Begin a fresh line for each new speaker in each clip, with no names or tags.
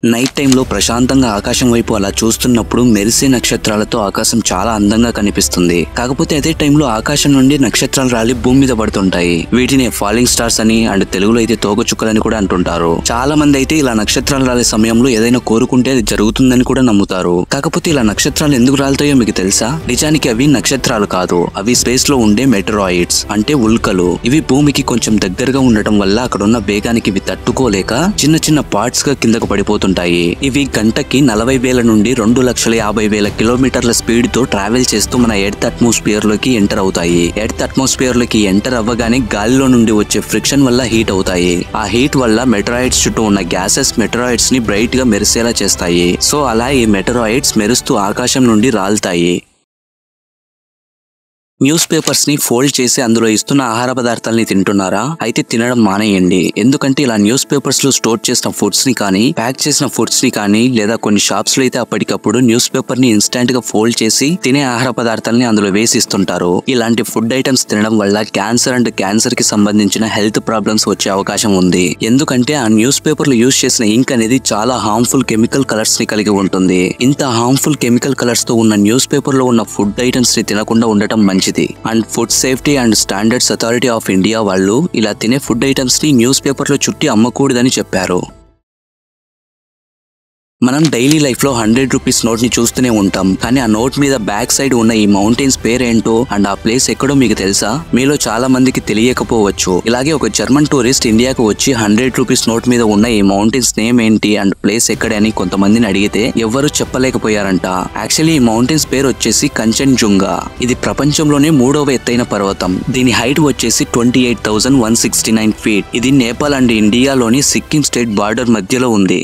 Night టైంలో ప్రశాంతంగా ఆకాశం వైపు అలా చూస్తున్నప్పుడు మెరిసే నక్షత్రాలతో ఆకాశం చాలా అందంగా కనిపిస్తుంది. కాకపోతే అదే టైంలో ఆకాశం నుండి నక్షత్రాలు రాలి భూమి మీద పడుతుంటాయి. వీటిని ఫాలింగ్ స్టార్స్ అని అండ్ తెలుగులో అయితే తోకచుక్కలని కూడా అంటుంటారు. చాలా మంది అయితే ఇలా నక్షత్రాలు రాలే సమయంలో ఏదైనా కోరుకుంటే అది జరుగుతుందని కూడా నమ్ముతారు. కాకపోతే ఇలా నక్షత్రాలు ఎందుకు రాలుతాయో మీకు తెలుసా? నిజానికి అవి నక్షత్రాలు కాదు, అవి స్పేస్ లో ఉండే మెటరాయిడ్స్ అంటే ఉల్కలు. ఇవి భూమికి కొంచెం దగ్గరగా ఉండటం వల్ల అక్కడ ఉన్న వేగానికి ఇవి తట్టుకోలేక చిన్న చిన్న పార్ట్స్ గా కిందకు పడిపోతుంటాయి. ఇవి గంటకి 40,000 నుండి 2,50,000 కిలోమీటర్ల స్పీడ్ తో ట్రావెల్ చేస్తూ మన ఎర్త్ అట్మాస్ఫియర్ లోకి ఎంటర్ అవుతాయి. ఎర్త్ అట్మాస్ఫియర్ లోకి ఎంటర్ అవ్వగానే గాలిలో నుండి వచ్చే ఫ్రిక్షన్ వల్ల హీట్ అవుతాయి. ఆ హీట్ వల్ల మెటరాయిడ్స్ చుట్టూ ఉన్న గ్యాసెస్ మెటరాయిడ్స్ ని బ్రైట్ గా మెరిసేలా చేస్తాయి. సో అలా ఈ మెటరాయిడ్స్ మెరుస్తూ ఆకాశం నుండి రాలుతాయి. న్యూస్ పేపర్స్ ని ఫోల్డ్ చేసి అందులో ఇస్తున్న ఆహార పదార్థాలని తింటున్నారా? అయితే తినడం మానేయండి. ఎందుకంటే ఇలా న్యూస్ పేపర్స్ లో స్టోర్ చేసిన ఫుడ్స్ ని కానీ, ప్యాక్ చేసిన ఫుడ్స్ ని కానీ, లేదా కొన్ని షాప్స్ లో అయితే అప్పటికప్పుడు న్యూస్ పేపర్ ని ఇన్స్టాంట్ గా ఫోల్డ్ చేసి తినే ఆహార పదార్థాలని అందులో వేసి ఇస్తుంటారు. ఇలాంటి ఫుడ్ ఐటమ్స్ తినడం వల్ల క్యాన్సర్ అండ్ క్యాన్సర్ కి సంబంధించిన హెల్త్ ప్రాబ్లమ్స్ వచ్చే అవకాశం ఉంది. ఎందుకంటే ఆ న్యూస్ పేపర్ లో యూజ్ చేసిన ఇంక్ అనేది చాలా హార్మ్ఫుల్ కెమికల్ కలర్స్ ని కలిగి ఉంటుంది. ఇంత హార్మ్ఫుల్ కెమికల్ కలర్స్ తో ఉన్న న్యూస్ పేపర్ లో ఉన్న ఫుడ్ ఐటమ్స్ ని తినకుండా ఉండటం మంచిది. And food safety and standards authority of India వాళ్ళు ఇలా తినే ఫుడ్ ఐటమ్స్ ని న్యూస్ పేపర్ లో చుట్టి అమ్మకూడదని చెప్పారు. మనం డైలీ లైఫ్ లో 100 రూపీస్ నోట్ ని చూస్తూనే ఉంటాం. కానీ ఆ నోట్ మీద బ్యాక్ సైడ్ ఉన్న ఈ మౌంటైన్స్ పేరేంటో అండ్ ఆ ప్లేస్ ఎక్కడో మీకు తెలుసా? మీలో చాలా మందికి తెలియకపోవచ్చు. ఇలాగే ఒక జర్మన్ టూరిస్ట్ ఇండియాకు వచ్చి 100 రూపీస్ నోట్ మీద ఉన్న ఈ మౌంటైన్స్ నేమ్ ఏంటి అండ్ ప్లేస్ ఎక్కడ అని కొంతమందిని అడిగితే ఎవ్వరూ చెప్పలేకపోయారంట. యాక్చువల్లీ ఈ మౌంటైన్స్ పేరు వచ్చేసి కంచన్జుంగా. ఇది ప్రపంచంలోనే 3వ ఎత్తైన పర్వతం. దీని హైట్ వచ్చేసి 28,169 ఫీట్. ఇది నేపాల్ అండ్ ఇండియాలోని సిక్కిం స్టేట్ బార్డర్ మధ్యలో ఉంది.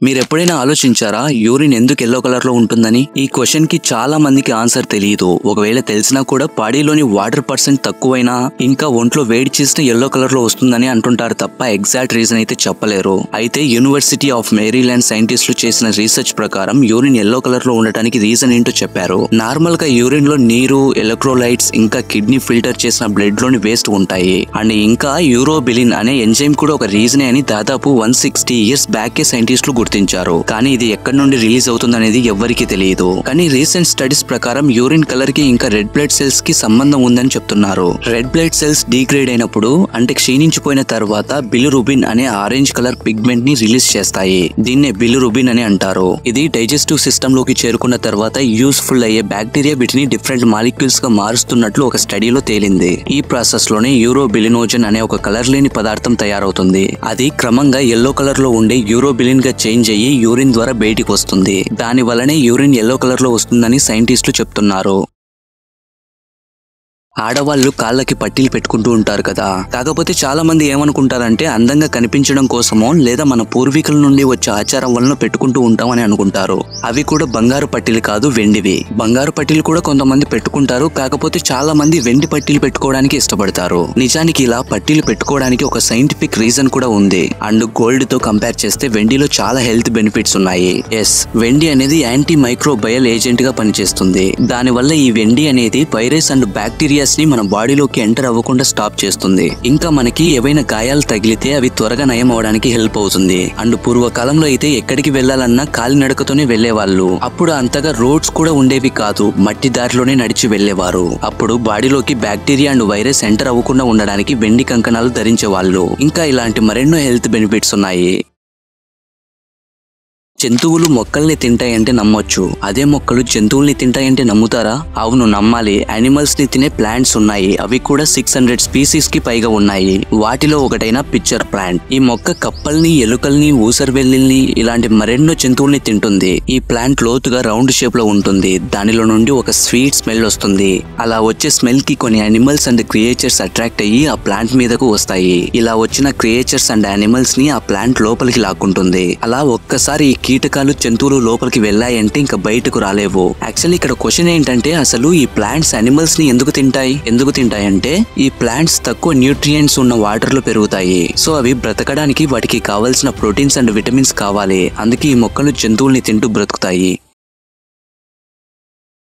మీరు ఎప్పుడైనా ఆలోచించారా యూరిన్ ఎందుకు ఎల్లో కలర్ లో ఉంటుందని? ఈ క్వశ్చన్ కి చాలా మందికి ఆన్సర్ తెలియదు. ఒకవేళ తెలిసినా కూడా బాడీలోని వాటర్ పర్సెంట్ తక్కువైనా ఇంకా ఒంట్లో వేడి చేసిన ఎల్లో కలర్ లో వస్తుందని అంటుంటారు తప్ప ఎగ్జాక్ట్ రీజన్ అయితే చెప్పలేరు. అయితే యూనివర్సిటీ ఆఫ్ మేరీల్యాండ్ సైంటిస్టులు చేసిన రీసెర్చ్ ప్రకారం యూరిన్ ఎల్లో కలర్ లో ఉండటానికి రీజన్ ఏంటో చెప్పారు. నార్మల్ గా యూరిన్ లో నీరు, ఎలక్ట్రోలైట్స్ ఇంకా కిడ్నీ ఫిల్టర్ చేసిన బ్లడ్ లోని వేస్ట్ ఉంటాయి. అండ్ ఇంకా యూరోబిలిన్ అనే ఎంజైమ్ కూడా ఒక రీజనే అని దాదాపు 160 ఇయర్స్ బ్యాక్ సైంటిస్టులు గుర్తించారు. కానీ ఇది ఎక్కడి నుండి రిలీజ్ అవుతుంది అనేది ఎవ్వరికి తెలియదు. కానీ రీసెంట్ స్టడీస్ ప్రకారం యూరిన్ కలర్ కి ఇంకా రెడ్ బ్లడ్ సెల్స్ కి సంబంధం ఉందని చెప్తున్నారు. రెడ్ బ్లడ్ సెల్స్ డీగ్రేడ్ అయినప్పుడు అంటే క్షీణించిపోయిన తర్వాత బిలిరుబిన్ అనే ఆరెంజ్ కలర్ పిగ్మెంట్ ని రిలీజ్ చేస్తాయి. దీన్నే బిలిరుబిన్ అని అంటారు. ఇది డైజెస్టివ్ సిస్టమ్ లోకి చేరుకున్న తర్వాత యూస్ఫుల్ అయ్యే బ్యాక్టీరియా వీటిని డిఫరెంట్ మాలిక్యూల్స్ గా మారుస్తున్నట్లు ఒక స్టడీలో తేలింది. ఈ ప్రాసెస్ లోనే యూరోబిలినోజన్ అనే ఒక కలర్ లేని పదార్థం తయారవుతుంది. అది క్రమంగా ఎల్లో కలర్ లో ఉండే యూరోబిలిన్ గా చేంజ్ అయ్యి యూరిన్ ద్వారా బయటికి వస్తుంది. దాని వల్లనే యూరిన్ ఎల్లో కలర్ లో వస్తుందని సైంటిస్టులు చెప్తున్నారు. ఆడవాళ్లు కాళ్ళకి పట్టీలు పెట్టుకుంటూ ఉంటారు కదా. కాకపోతే చాలా మంది ఏమనుకుంటారంటే అందంగా కనిపించడం కోసమో లేదా మన పూర్వీకుల నుండి వచ్చే ఆచారం వలన పెట్టుకుంటూ ఉంటామని అనుకుంటారు. అవి కూడా బంగారు పట్టీలు కాదు, వెండివి. బంగారు పట్టీలు కూడా కొంతమంది పెట్టుకుంటారు. కాకపోతే చాలా మంది వెండి పట్టీలు పెట్టుకోవడానికి ఇష్టపడతారు. నిజానికి ఇలా పట్టీలు పెట్టుకోవడానికి ఒక సైంటిఫిక్ రీజన్ కూడా ఉంది. అండ్ గోల్డ్ తో కంపేర్ చేస్తే వెండిలో చాలా హెల్త్ బెనిఫిట్స్ ఉన్నాయి. వెండి అనేది యాంటీ మైక్రోబయల్ ఏజెంట్ గా పనిచేస్తుంది. దానివల్ల ఈ వెండి అనేది వైరస్ అండ్ బ్యాక్టీరియా ని మన బాడీలోకి ఎంటర్ అవ్వకుండా స్టాప్ చేస్తుంది. ఇంకా మనకి ఏవైనా గాయాలు తగిలితే అవి త్వరగా నయం అవడానికి హెల్ప్ అవుతుంది. అండ్ పూర్వకాలంలో అయితే ఎక్కడికి వెళ్లాలన్నా కాలినడకతోనే వెళ్లేవాళ్ళు. అప్పుడు అంతగా రోడ్స్ కూడా ఉండేవి కాదు, మట్టి దారిలోనే నడిచి వెళ్లేవారు. అప్పుడు బాడీలోకి బ్యాక్టీరియా అండ్ వైరస్ ఎంటర్ అవ్వకుండా ఉండడానికి వెండి కంకణాలు ధరించేవాళ్ళు. ఇంకా ఇలాంటి మరెన్నో హెల్త్ బెనిఫిట్స్ ఉన్నాయి. జంతువులు మొక్కల్ని తింటాయంటే నమ్మొచ్చు. అదే మొక్కలు జంతువుల్ని తింటాయంటే నమ్ముతారా? అవును, నమ్మాలి. యానిమల్స్ ని తినే ప్లాంట్స్ ఉన్నాయి. అవి కూడా 600 స్పీసీస్ కి పైగా ఉన్నాయి. వాటిలో ఒకటైన పిక్చర్ ప్లాంట్. ఈ మొక్క కప్పల్ని, ఎలుకల్ని, ఊసరవెల్లిల్ని ఇలాంటి మరెన్నో జంతువుల్ని తింటుంది. ఈ ప్లాంట్ లోతుగా రౌండ్ షేప్ లో ఉంటుంది. దానిలో నుండి ఒక స్వీట్ స్మెల్ వస్తుంది. అలా వచ్చే స్మెల్ కి కొన్ని యానిమల్స్ అండ్ క్రియేచర్స్ అట్రాక్ట్ అయ్యి ఆ ప్లాంట్ మీదకు వస్తాయి. ఇలా వచ్చిన క్రియేచర్స్ అండ్ యానిమల్స్ ని ఆ ప్లాంట్ లోపలికి లాక్కుంటుంది. అలా ఒక్కసారి కీటకాలు, జంతువులు లోపలికి వెళ్ళాయంటే ఇంకా బయటకు రాలేవు. యాక్చువల్లీ ఇక్కడ క్వశ్చన్ ఏంటంటే అసలు ఈ ప్లాంట్స్ యానిమల్స్ ని ఎందుకు తింటాయంటే ఈ ప్లాంట్స్ తక్కువ న్యూట్రియంట్స్ ఉన్న వాటర్ లో పెరుగుతాయి. సో అవి బ్రతకడానికి వాటికి కావాల్సిన ప్రోటీన్స్ అండ్ విటమిన్స్ కావాలి. అందుకే ఈ మొక్కలు జంతువుల్ని తింటూ బ్రతుకుతాయి.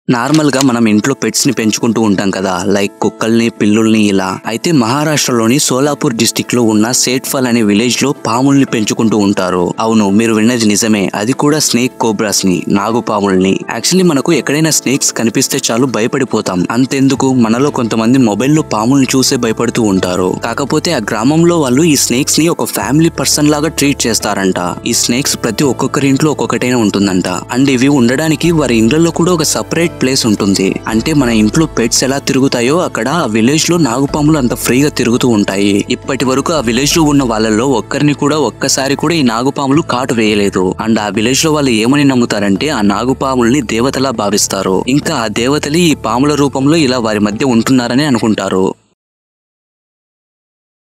నార్మల్ గా మనం ఇంట్లో పెట్స్ ని పెంచుకుంటూ ఉంటాం కదా, లైక్ కుక్కల్ని, పిల్లుల్ని ఇలా. అయితే మహారాష్ట్రలోని సోలాపూర్ డిస్టిక్ లో ఉన్న సేట్ఫల్ అనే విలేజ్ లో పాముల్ని పెంచుకుంటూ ఉంటారు. అవును, మీరు విన్నది నిజమే. అది కూడా స్నేక్ కోబ్రాస్ ని, నాగుపాముల్ని. యాక్చువల్లీ మనకు ఎక్కడైనా స్నేక్స్ కనిపిస్తే చాలు భయపడిపోతాం. అంతెందుకు, మనలో కొంతమంది మొబైల్లో పాముల్ని చూసే భయపడుతూ ఉంటారు. కాకపోతే ఆ గ్రామంలో వాళ్ళు ఈ స్నేక్స్ ని ఒక ఫ్యామిలీ పర్సన్ లాగా ట్రీట్ చేస్తారంట. ఈ స్నేక్స్ ప్రతి ఒక్కొక్కరి ఇంట్లో ఒక్కొక్కటైనా ఉంటుందంట. అండ్ ఇవి ఉండడానికి వారి ఇండ్లలో కూడా ఒక సపరేట్ ప్లేస్ ఉంటుంది. అంటే మన ఇంట్లో పెట్స్ ఎలా తిరుగుతాయో అక్కడ ఆ విలేజ్ లో నాగుపాములు అంత ఫ్రీగా తిరుగుతూ ఉంటాయి. ఇప్పటి వరకు ఆ విలేజ్ లో ఉన్న వాళ్ళలో ఒక్కరిని కూడా ఒక్కసారి కూడా ఈ నాగుపాములు కాటు వేయలేదు. అండ్ ఆ విలేజ్ లో వాళ్ళు ఏమని నమ్ముతారంటే ఆ నాగుపాముల్ని దేవతలా భావిస్తారు. ఇంకా ఆ దేవతలు ఈ పాముల రూపంలో ఇలా వారి మధ్య ఉంటున్నారని అనుకుంటారు.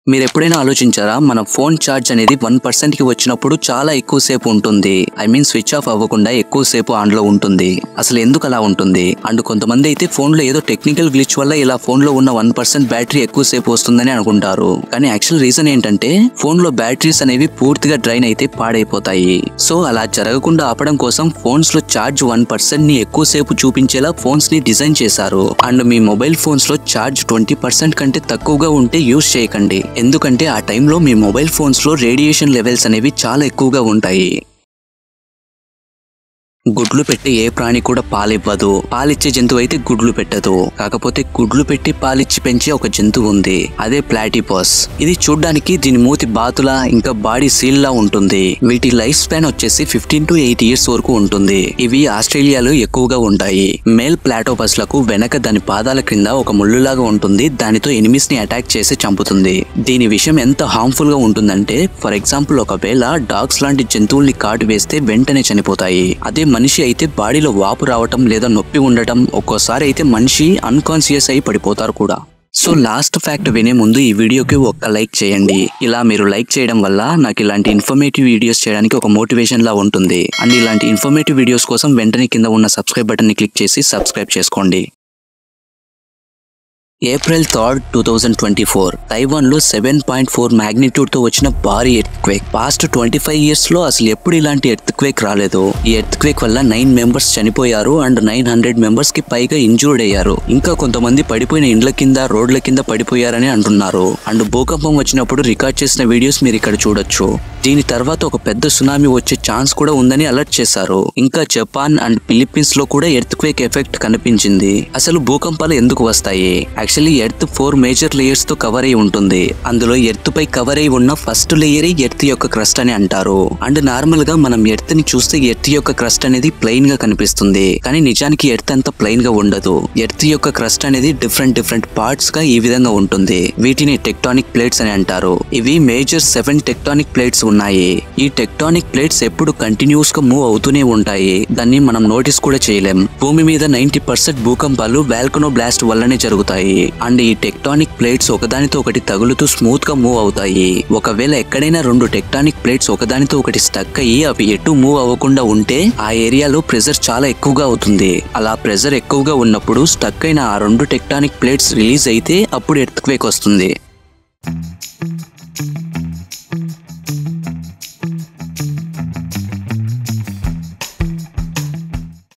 మీరు ఎప్పుడైనా ఆలోచించారా, మన ఫోన్ ఛార్జ్ అనేది 1% కి వచ్చినప్పుడు చాలా ఎక్కువసేపు ఉంటుంది. ఐ మీన్ స్విచ్ ఆఫ్ అవ్వకుండా ఎక్కువసేపు ఆన్ లో ఉంటుంది. అసలు ఎందుకు అలా ఉంటుంది? అండ్ కొంతమంది అయితే ఫోన్ లో ఏదో టెక్నికల్ గ్లిచ్ వల్ల ఇలా ఫోన్ లో ఉన్న 1% బ్యాటరీ ఎక్కువసేపు వస్తుందని అనుకుంటారు. కానీ యాక్చువల్ రీజన్ ఏంటంటే ఫోన్ లో బ్యాటరీస్ అనేవి పూర్తిగా డ్రైన్ అయితే పాడైపోతాయి. సో అలా జరగకుండా ఆపడం కోసం ఫోన్స్ లో ఛార్జ్ 1% ని ఎక్కువసేపు చూపించేలా ఫోన్స్ ని డిజైన్ చేశారు. అండ్ మీ మొబైల్ ఫోన్స్ లో ఛార్జ్ 20% కంటే తక్కువగా ఉంటే యూజ్ చేయకండి. ఎందుకంటే ఆ టైంలో మీ మొబైల్ ఫోన్స్ లో రేడియేషన్ లెవెల్స్ అనేవి చాలా ఎక్కువగా ఉంటాయి. గుడ్లు పెట్టి ఏ ప్రాణి కూడా పాలివ్వదు. పాలిచ్చే జంతువు అయితే గుడ్లు పెట్టదు. కాకపోతే గుడ్లు పెట్టి పాలిచ్చి పెంచే ఒక జంతువు ఉంది, అదే ప్లాటిపస్. ఇది చూడ్డానికి దీని మూతి బాతులా ఇంకా బాడీ సీల్ లా ఉంటుంది. వీటి లైఫ్ స్పాన్ వచ్చేసి 15 to 8 years వరకు ఉంటుంది. ఇవి ఆస్ట్రేలియాలో ఎక్కువగా ఉంటాయి. మేల్ ప్లాటోపస్ లకు వెనక దాని పాదాల క్రింద ఒక ముళ్ళులాగా ఉంటుంది. దానితో ఎనిమీస్ ని అటాక్ చేసి చంపుతుంది. దీని విషయం ఎంత హార్మ్ఫుల్ గా ఉంటుందంటే, ఫర్ ఎగ్జాంపుల్ ఒకవేళ డాగ్స్ లాంటి జంతువుల్ని కాటు వేస్తే వెంటనే చనిపోతాయి. అదే మనిషి అయితే బాడీలో వాపు రావటం లేదా నొప్పి ఉండటం, ఒక్కోసారి అయితే మనిషి అన్కాన్షియస్ అయి పడిపోతారు కూడా. సో లాస్ట్ ఫ్యాక్ట్ వినే ముందు ఈ వీడియోకి ఒక్క లైక్ చేయండి. ఇలా మీరు లైక్ చేయడం వల్ల నాకు ఇలాంటి ఇన్ఫర్మేటివ్ వీడియోస్ చేయడానికి ఒక మోటివేషన్ లా ఉంటుంది. అండ్ ఇలాంటి ఇన్ఫర్మేటివ్ వీడియోస్ కోసం వెంటనే కింద ఉన్న సబ్స్క్రైబ్ బటన్ ని క్లిక్ చేసి సబ్స్క్రైబ్ చేసుకోండి. April 3rd, 2024 తైవాన్ లో 7.4 మ్యాగ్నిట్యూడ్ తో వచ్చిన భారీ ఎర్త్ క్వేక్. పాస్ట్ 25 years లో అసలు ఎప్పుడు ఇలాంటి ఎర్త్ క్వేక్ రాలేదు. ఈ ఎర్త్ క్వేక్ వల్ల 9 members చనిపోయారు అండ్ 900 members కి పైగా ఇంజూర్డ్ అయ్యారు. ఇంకా కొంతమంది పడిపోయిన ఇండ్ల కింద, రోడ్ల కింద పడిపోయారని అంటున్నారు. అండ్ భూకంపం వచ్చినప్పుడు రికార్డ్ చేసిన వీడియోస్ మీరు ఇక్కడ చూడొచ్చు. దీని తర్వాత ఒక పెద్ద సునామీ వచ్చే ఛాన్స్ కూడా ఉందని అలర్ట్ చేశారు. ఇంకా జపాన్ అండ్ ఫిలిప్పీన్స్ లో కూడా ఎర్త్ క్వేక్ ఎఫెక్ట్ కనిపించింది. అసలు భూకంపాలు ఎందుకు వస్తాయి? యాక్చువల్లీ ఎర్త్ 4 మేజర్ లేయర్స్ తో కవర్ అయి ఉంటుంది. అందులో ఎర్త్ పై కవర్ అయి ఉన్న ఫస్ట్ లేయరే ఎర్త్ యొక్క క్రస్ట్ అని అంటారు. అండ్ నార్మల్ గా మనం ఎర్త్ ని చూస్తే ఎర్త్ యొక్క క్రస్ట్ అనేది ప్లెయిన్ గా కనిపిస్తుంది. కానీ నిజానికి ఎర్త్ అంత ప్లెయిన్ గా ఉండదు. ఎర్త్ యొక్క క్రస్ట్ అనేది డిఫరెంట్ పార్ట్స్ గా ఈ విధంగా ఉంటుంది. వీటిని టెక్టానిక్ ప్లేట్స్ అని అంటారు. ఇవి మేజర్ 7 టెక్టానిక్ ప్లేట్స్ ఉన్నాయి. ఈ టెక్టానిక్ ప్లేట్స్ ఎప్పుడు కంటిన్యూస్ గా మూవ్ అవుతూనే ఉంటాయి. దాన్ని మనం నోటీస్ కూడా చేయలేం. భూమి మీద 90% భూకంపాలు వాల్కనో బ్లాస్ట్ వల్లనే జరుగుతాయి. అండ్ ఈ టెక్టానిక్ ప్లేట్స్ ఒకదానితో ఒకటి తగులుతూ స్మూత్ గా మూవ్ అవుతాయి. ఒకవేళ ఎక్కడైనా 2 టెక్టానిక్ ప్లేట్స్ ఒకదానితో ఒకటి స్టక్ అయ్యి అవి ఎటు మూవ్ అవ్వకుండా ఉంటే ఆ ఏరియాలో ప్రెజర్ చాలా ఎక్కువగా అవుతుంది. అలా ప్రెజర్ ఎక్కువగా ఉన్నప్పుడు స్టక్ అయిన ఆ 2 టెక్టానిక్ ప్లేట్స్ రిలీజ్ అయితే అప్పుడు ఎర్త్ క్వేక్ వస్తుంది.